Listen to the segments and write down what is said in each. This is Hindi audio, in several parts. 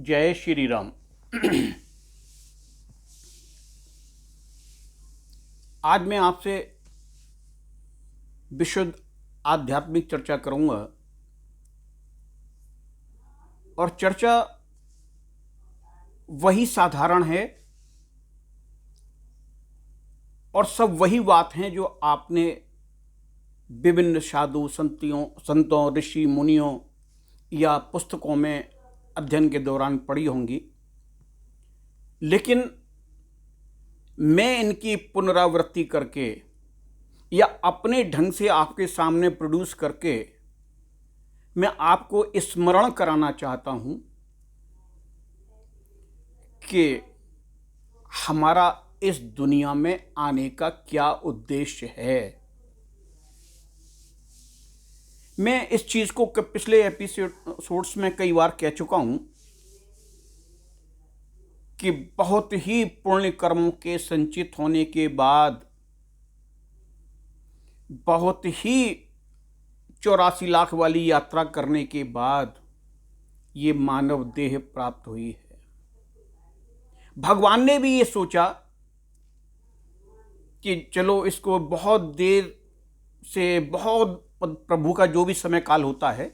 जय श्री राम। आज मैं आपसे विशुद्ध आध्यात्मिक चर्चा करूंगा और चर्चा वही साधारण है और सब वही बात हैं जो आपने विभिन्न साधु संतों ऋषि मुनियों या पुस्तकों में अध्ययन के दौरान पढ़ी होंगी, लेकिन मैं इनकी पुनरावृत्ति करके या अपने ढंग से आपके सामने प्रोड्यूस करके मैं आपको स्मरण कराना चाहता हूं कि हमारा इस दुनिया में आने का क्या उद्देश्य है। मैं इस चीज़ को पिछले एपिसोड्स में कई बार कह चुका हूं कि बहुत ही पुण्य कर्मों के संचित होने के बाद, बहुत ही 84 लाख वाली यात्रा करने के बाद ये मानव देह प्राप्त हुई है। भगवान ने भी ये सोचा कि चलो इसको बहुत देर से, बहुत प्रभु का जो भी समय काल होता है,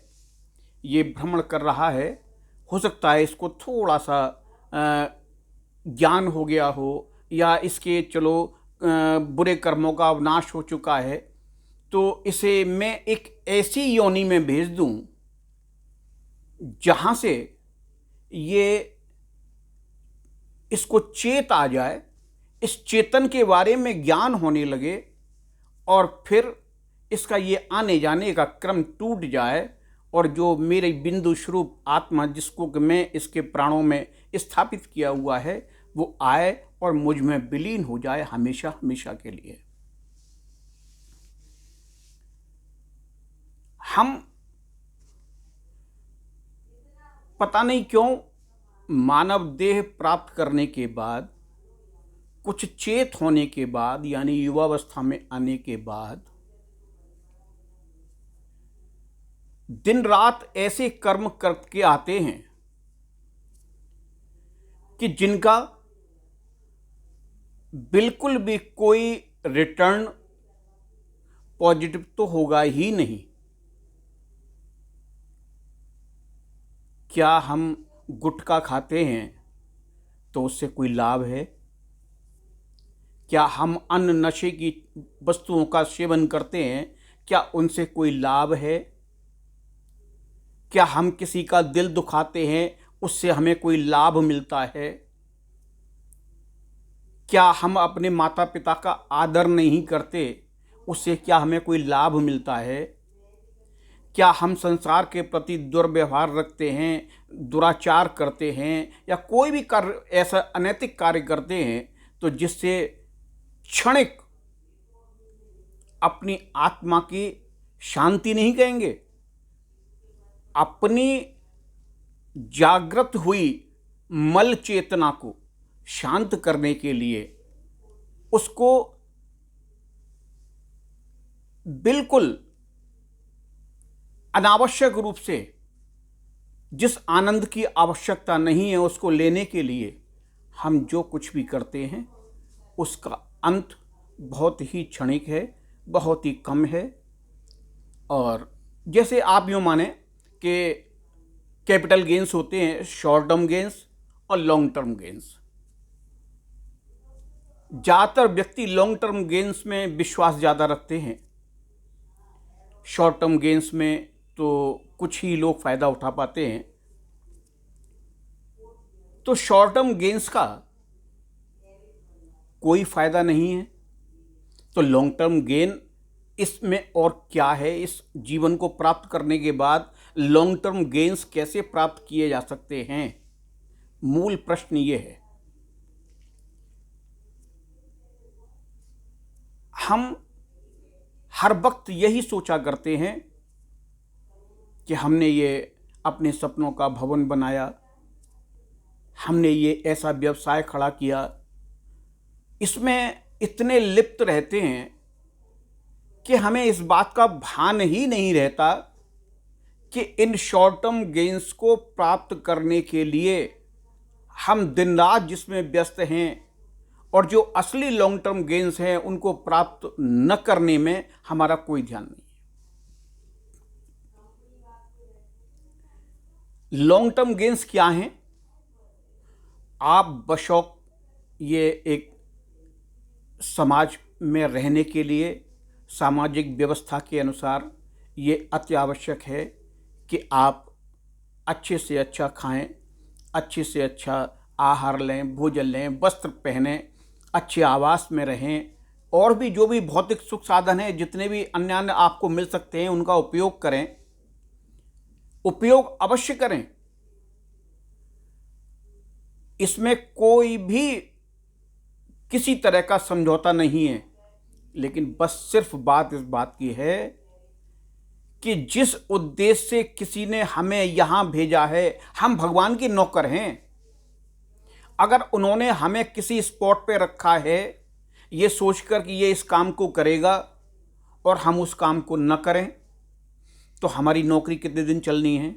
ये भ्रमण कर रहा है, हो सकता है इसको थोड़ा सा ज्ञान हो गया हो या इसके चलो बुरे कर्मों का विनाश हो चुका है, तो इसे मैं एक ऐसी योनि में भेज दूं जहां से ये इसको चेत आ जाए, इस चेतन के बारे में ज्ञान होने लगे और फिर इसका ये आने जाने का क्रम टूट जाए और जो मेरे बिंदु स्वरूप आत्मा जिसको कि मैं इसके प्राणों में स्थापित किया हुआ है वो आए और मुझ में विलीन हो जाए हमेशा हमेशा के लिए। हम पता नहीं क्यों मानव देह प्राप्त करने के बाद, कुछ चेत होने के बाद, यानी युवावस्था में आने के बाद दिन रात ऐसे कर्म करके आते हैं कि जिनका बिल्कुल भी कोई रिटर्न पॉजिटिव तो होगा ही नहीं। क्या हम गुटखा खाते हैं तो उससे कोई लाभ है? क्या हम अन्य नशे की वस्तुओं का सेवन करते हैं, क्या उनसे कोई लाभ है? क्या हम किसी का दिल दुखाते हैं, उससे हमें कोई लाभ मिलता है? क्या हम अपने माता पिता का आदर नहीं करते, उससे क्या हमें कोई लाभ मिलता है? क्या हम संसार के प्रति दुर्व्यवहार रखते हैं, दुराचार करते हैं या कोई भी कार्य ऐसा अनैतिक कार्य करते हैं तो जिससे क्षणिक अपनी आत्मा की शांति नहीं कहेंगे, अपनी जागृत हुई मल चेतना को शांत करने के लिए उसको बिल्कुल अनावश्यक रूप से, जिस आनंद की आवश्यकता नहीं है, उसको लेने के लिए हम जो कुछ भी करते हैं उसका अंत बहुत ही क्षणिक है, बहुत ही कम है। और जैसे आप यूँ माने कि कैपिटल गेंस होते हैं, शॉर्ट टर्म गेंस और लॉन्ग टर्म गेंस। ज़्यादातर व्यक्ति लॉन्ग टर्म गेंस में विश्वास ज़्यादा रखते हैं, शॉर्ट टर्म गेंस में तो कुछ ही लोग फ़ायदा उठा पाते हैं। तो शॉर्ट टर्म गेंस का कोई फ़ायदा नहीं है, तो लॉन्ग टर्म गेन इसमें और क्या है? इस जीवन को प्राप्त करने के बाद लॉन्ग टर्म गेन्स कैसे प्राप्त किए जा सकते हैं? मूल प्रश्न ये है। हम हर वक्त यही सोचा करते हैं कि हमने ये अपने सपनों का भवन बनाया, हमने ये ऐसा व्यवसाय खड़ा किया, इसमें इतने लिप्त रहते हैं कि हमें इस बात का भान ही नहीं रहता कि इन शॉर्ट टर्म गेन्स को प्राप्त करने के लिए हम दिन रात जिसमें व्यस्त हैं और जो असली लॉन्ग टर्म गेन्स हैं उनको प्राप्त न करने में हमारा कोई ध्यान नहीं है। लॉन्ग टर्म गेन्स क्या हैं? आप बशौक ये एक समाज में रहने के लिए सामाजिक व्यवस्था के अनुसार ये अति आवश्यक है कि आप अच्छे से अच्छा खाएं, अच्छे से अच्छा आहार लें, भोजन लें, वस्त्र पहनें, अच्छे आवास में रहें और भी जो भी भौतिक सुख साधन हैं, जितने भी अन्य आपको मिल सकते हैं उनका उपयोग करें, उपयोग अवश्य करें। इसमें कोई भी किसी तरह का समझौता नहीं है, लेकिन बस सिर्फ बात इस बात की है कि जिस उद्देश्य से किसी ने हमें यहां भेजा है, हम भगवान के नौकर हैं। अगर उन्होंने हमें किसी स्पॉट पे रखा है ये सोचकर कि ये इस काम को करेगा और हम उस काम को न करें तो हमारी नौकरी कितने दिन चलनी है?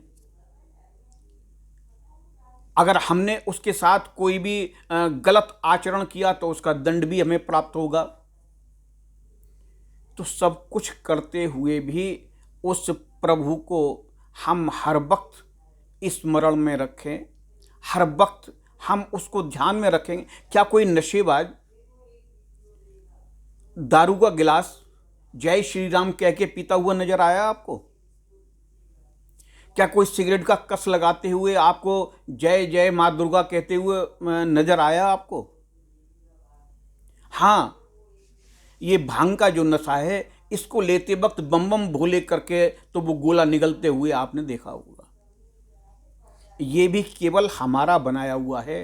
अगर हमने उसके साथ कोई भी गलत आचरण किया तो उसका दंड भी हमें प्राप्त होगा। तो सब कुछ करते हुए भी उस प्रभु को हम हर वक्त स्मरण में रखें, हर वक्त हम उसको ध्यान में रखें। क्या कोई नशेबाज दारू का गिलास जय श्री राम कह के पीता हुआ नजर आया आपको? क्या कोई सिगरेट का कस लगाते हुए आपको जय जय माँ दुर्गा कहते हुए नजर आया आपको? हाँ, ये भांग का जो नशा है इसको लेते वक्त बम बम भोले करके तो वो गोला निगलते हुए आपने देखा होगा। ये भी केवल हमारा बनाया हुआ है।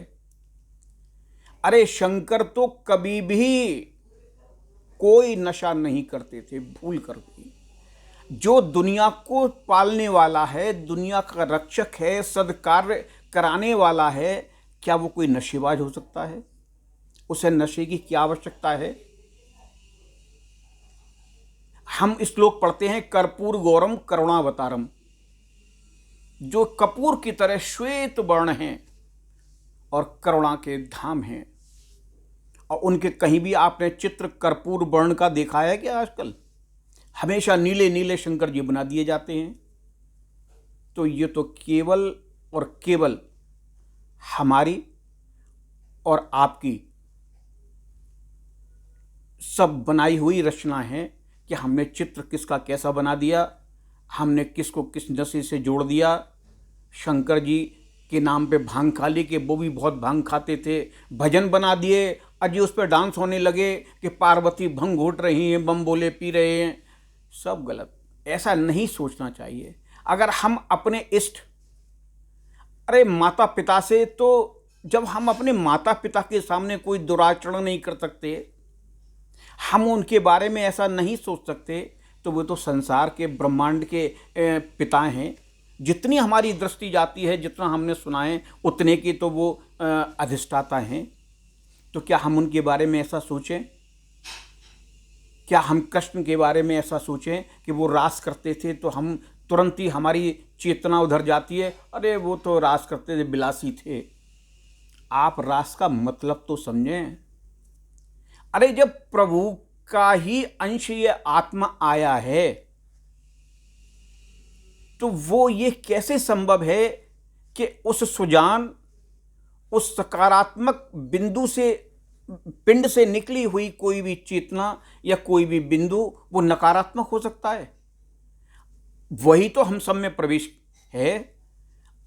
अरे शंकर तो कभी भी कोई नशा नहीं करते थे, भूल कर भी। जो दुनिया को पालने वाला है, दुनिया का रक्षक है, सद्कार्य कराने वाला है, क्या वो कोई नशेबाज हो सकता है? उसे नशे की क्या आवश्यकता है? हम श्लोक पढ़ते हैं कर्पूर गौरम करुणावतारम, जो कपूर की तरह श्वेत वर्ण हैं और करुणा के धाम हैं। और उनके कहीं भी आपने चित्र कर्पूर वर्ण का देखा है क्या? आजकल हमेशा नीले नीले शंकर जी बना दिए जाते हैं। तो ये तो केवल और केवल हमारी और आपकी सब बनाई हुई रचना है कि हमने चित्र किसका कैसा बना दिया, हमने किसको किस नशे से जोड़ दिया। शंकर जी के नाम पे भांग खा ली कि वो भी बहुत भांग खाते थे, भजन बना दिए, अजी उस पर डांस होने लगे कि पार्वती भंग घोट रही हैं, बम बोले पी रहे हैं। सब गलत। ऐसा नहीं सोचना चाहिए। अगर हम अपने इष्ट, अरे माता पिता से, तो जब हम अपने माता पिता के सामने कोई दुराचरण नहीं कर सकते, हम उनके बारे में ऐसा नहीं सोच सकते, तो वो तो संसार के ब्रह्मांड के पिता हैं। जितनी हमारी दृष्टि जाती है, जितना हमने सुना है, उतने की तो वो अधिष्ठाता हैं। तो क्या हम उनके बारे में ऐसा सोचें? क्या हम कृष्ण के बारे में ऐसा सोचें कि वो रास करते थे तो हम तुरंत ही हमारी चेतना उधर जाती है, अरे वो तो रास करते थे, बिलासी थे। आप रास का मतलब तो समझें। अरे जब प्रभु का ही अंश ये आत्मा आया है तो वो ये कैसे संभव है कि उस सुजान, उस सकारात्मक बिंदु से, पिंड से निकली हुई कोई भी चेतना या कोई भी बिंदु वो नकारात्मक हो सकता है? वही तो हम सब में प्रवेश है।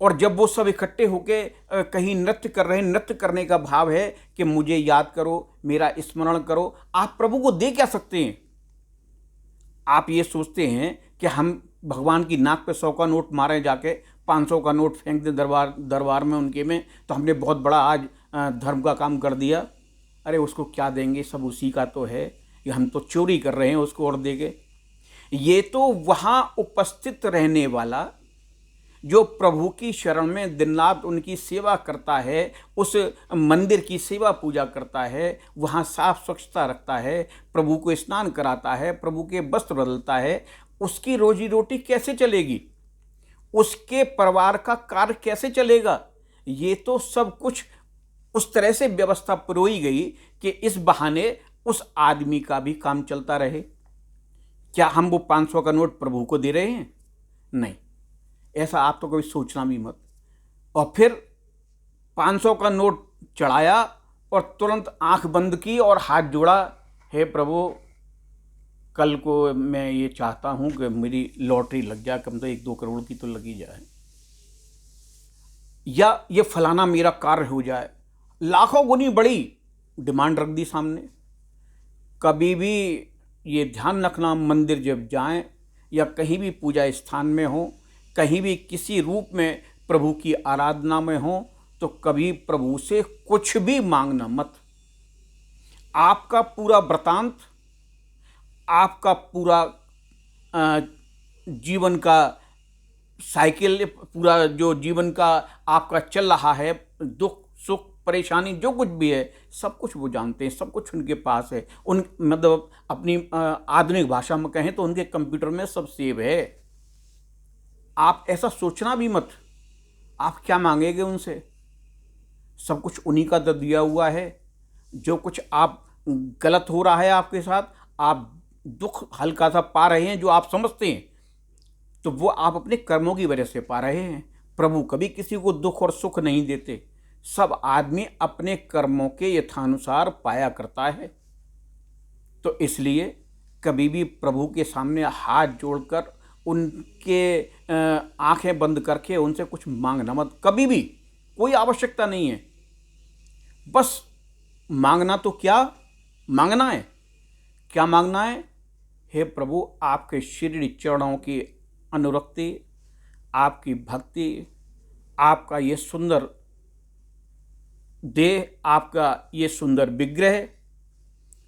और जब वो सब इकट्ठे होके कहीं नृत्य कर रहे हैं, नृत्य करने का भाव है कि मुझे याद करो, मेरा स्मरण करो, आप प्रभु को दे क्या सकते हैं? आप ये सोचते हैं कि हम भगवान की नाक पे 100 का नोट मारें, जाके 500 का नोट फेंक दें दरबार में उनके में, तो हमने बहुत बड़ा आज धर्म का काम कर दिया। अरे उसको क्या देंगे, सब उसी का तो है, ये हम तो चोरी कर रहे हैं उसको और देंगे। ये तो वहाँ उपस्थित रहने वाला जो प्रभु की शरण में दिन रात उनकी सेवा करता है, उस मंदिर की सेवा पूजा करता है, वहाँ साफ स्वच्छता रखता है, प्रभु को स्नान कराता है, प्रभु के वस्त्र बदलता है, उसकी रोजी रोटी कैसे चलेगी? उसके परिवार का कार्य कैसे चलेगा? ये तो सब कुछ उस तरह से व्यवस्था परोई गई कि इस बहाने उस आदमी का भी काम चलता रहे। क्या हम वो 500 का नोट प्रभु को दे रहे हैं? नहीं, ऐसा आप तो कभी सोचना भी मत। और फिर 500 का नोट चढ़ाया और तुरंत आंख बंद की और हाथ जोड़ा, हे प्रभु, कल को मैं ये चाहता हूं कि मेरी लॉटरी लग जाए, कम से 1-2 करोड़ की तो लगी जाए, या ये फलाना मेरा कार्य हो जाए। लाखों गुनी बड़ी डिमांड रख दी सामने। कभी भी ये ध्यान रखना, मंदिर जब जाएं या कहीं भी पूजा स्थान में हो, कहीं भी किसी रूप में प्रभु की आराधना में हो, तो कभी प्रभु से कुछ भी मांगना मत। आपका पूरा वृतांत, आपका पूरा जीवन का साइकिल, पूरा जो जीवन का आपका चल रहा है, दुख सुख परेशानी जो कुछ भी है, सब कुछ वो जानते हैं, सब कुछ उनके पास है। उन मतलब अपनी आधुनिक भाषा में कहें तो उनके कंप्यूटर में सब सेव है। आप ऐसा सोचना भी मत। आप क्या मांगेंगे उनसे? सब कुछ उन्हीं का दिया हुआ है। जो कुछ आप गलत हो रहा है आपके साथ, आप दुख हल्का सा पा रहे हैं जो आप समझते हैं, तो वो आप अपने कर्मों की वजह से पा रहे हैं। प्रभु कभी किसी को दुख और सुख नहीं देते। सब आदमी अपने कर्मों के यथानुसार पाया करता है। तो इसलिए कभी भी प्रभु के सामने हाथ जोड़कर उनके आंखें बंद करके उनसे कुछ मांगना मत। कभी भी कोई आवश्यकता नहीं है। बस मांगना तो क्या मांगना है? क्या मांगना है? हे प्रभु, आपके शिरडी चरणों की अनुरक्ति, आपकी भक्ति, आपका ये सुंदर देह, आपका ये सुंदर विग्रह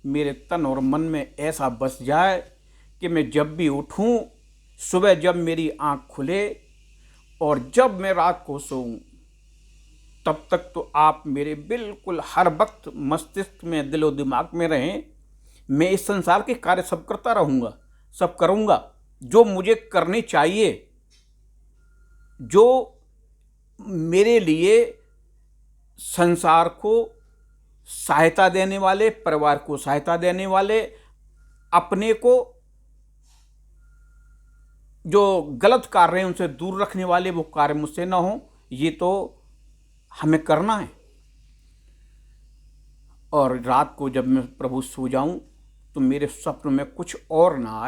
मेरे तन और मन में ऐसा बस जाए कि मैं जब भी उठूं, सुबह जब मेरी आंख खुले और जब मैं रात को सोऊं, तब तक तो आप मेरे बिल्कुल हर वक्त मस्तिष्क में, दिलो दिमाग में रहें। मैं इस संसार के कार्य सब करता रहूँगा, सब करूँगा जो मुझे करने चाहिए, जो मेरे लिए संसार को सहायता देने वाले, परिवार को सहायता देने वाले, अपने को जो गलत कार्य हैं उनसे दूर रखने वाले वो कार्य मुझसे ना हो। ये तो हमें करना है। और रात को जब मैं प्रभु सो जाऊं तो मेरे स्वप्न में कुछ और ना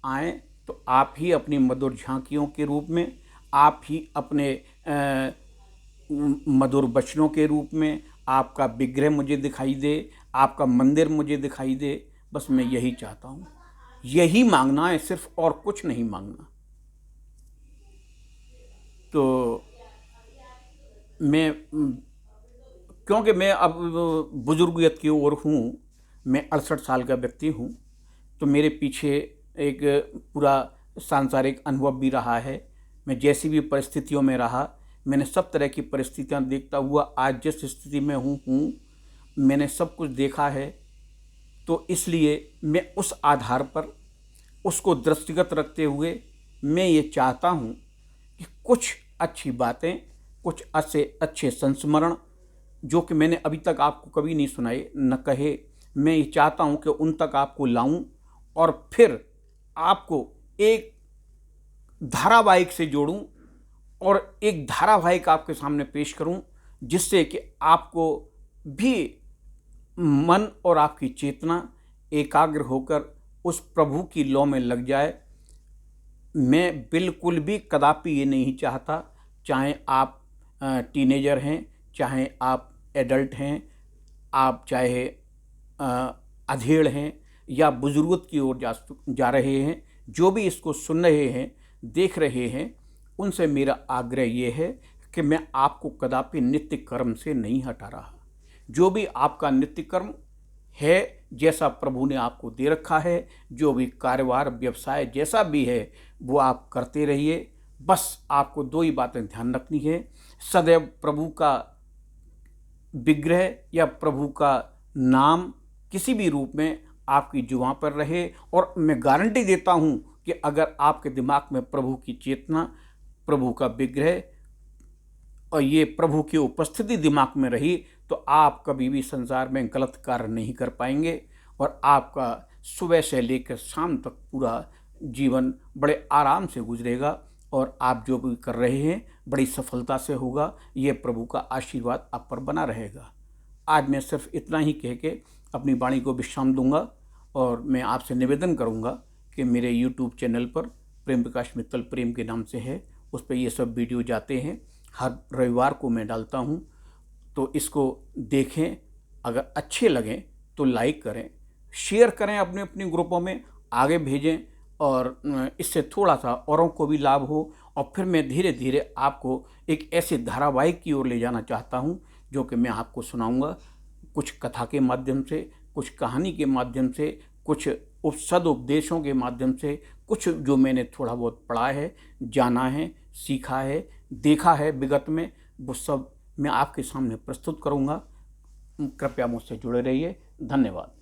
आए तो आप ही अपनी मधुर झांकियों के रूप में, आप ही अपने मधुर वचनों के रूप में आपका विग्रह मुझे दिखाई दे, आपका मंदिर मुझे दिखाई दे। बस मैं यही चाहता हूँ, यही मांगना है, सिर्फ और कुछ नहीं मांगना। तो मैं, क्योंकि मैं अब बुजुर्गियत की ओर हूँ, मैं 68 साल का व्यक्ति हूँ, तो मेरे पीछे एक पूरा सांसारिक अनुभव भी रहा है। मैं जैसी भी परिस्थितियों में रहा, मैंने सब तरह की परिस्थितियाँ देखता हुआ आज जिस स्थिति में हूँ, मैंने सब कुछ देखा है। तो इसलिए मैं उस आधार पर उसको दृष्टिगत रखते हुए मैं ये चाहता हूँ कि कुछ अच्छी बातें, कुछ अच्छे संस्मरण जो कि मैंने अभी तक आपको कभी नहीं सुनाए न कहे, मैं ये चाहता हूँ कि उन तक आपको लाऊं और फिर आपको एक धारावाहिक से जोड़ूं और एक धारावाहिक आपके सामने पेश करूं, जिससे कि आपको भी मन और आपकी चेतना एकाग्र होकर उस प्रभु की लौ में लग जाए। मैं बिल्कुल भी कदापि ये नहीं चाहता, चाहे आप टीनेजर हैं, चाहे आप एडल्ट हैं, आप चाहे अधेड़ हैं या बुजुर्गत की ओर जा रहे हैं, जो भी इसको सुन रहे हैं, देख रहे हैं, उनसे मेरा आग्रह ये है कि मैं आपको कदापि नित्य कर्म से नहीं हटा रहा। जो भी आपका नित्य कर्म है, जैसा प्रभु ने आपको दे रखा है, जो भी कारोबार व्यवसाय जैसा भी है, वो आप करते रहिए। बस आपको 2 ही बातें ध्यान रखनी है, सदैव प्रभु का विग्रह या प्रभु का नाम किसी भी रूप में आपकी जुबां पर रहे। और मैं गारंटी देता हूँ कि अगर आपके दिमाग में प्रभु की चेतना प्रभु का विग्रह और ये प्रभु की उपस्थिति दिमाग में रही तो आप कभी भी संसार में गलत कार्य नहीं कर पाएंगे और आपका सुबह से लेकर शाम तक पूरा जीवन बड़े आराम से गुजरेगा और आप जो भी कर रहे हैं बड़ी सफलता से होगा। ये प्रभु का आशीर्वाद आप पर बना रहेगा। आज मैं सिर्फ इतना ही कह के अपनी वाणी को विश्राम दूंगा और मैं आपसे निवेदन करूंगा कि मेरे YouTube चैनल पर प्रेम प्रकाश मित्तल प्रेम के नाम से है, उस पर ये सब वीडियो जाते हैं। हर रविवार को मैं डालता हूं, तो इसको देखें। अगर अच्छे लगें तो लाइक करें, शेयर करें, अपने अपने ग्रुपों में आगे भेजें और इससे थोड़ा सा औरों को भी लाभ हो। और फिर मैं धीरे धीरे आपको एक ऐसे धारावाहिक की ओर ले जाना चाहता हूं जो कि मैं आपको सुनाऊंगा, कुछ कथा के माध्यम से, कुछ कहानी के माध्यम से, कुछ सदुपदेशों के माध्यम से, कुछ जो मैंने थोड़ा बहुत पढ़ा है, जाना है, सीखा है, देखा है विगत में, वो सब मैं आपके सामने प्रस्तुत करूंगा। कृपया मुझसे जुड़े रहिए। धन्यवाद।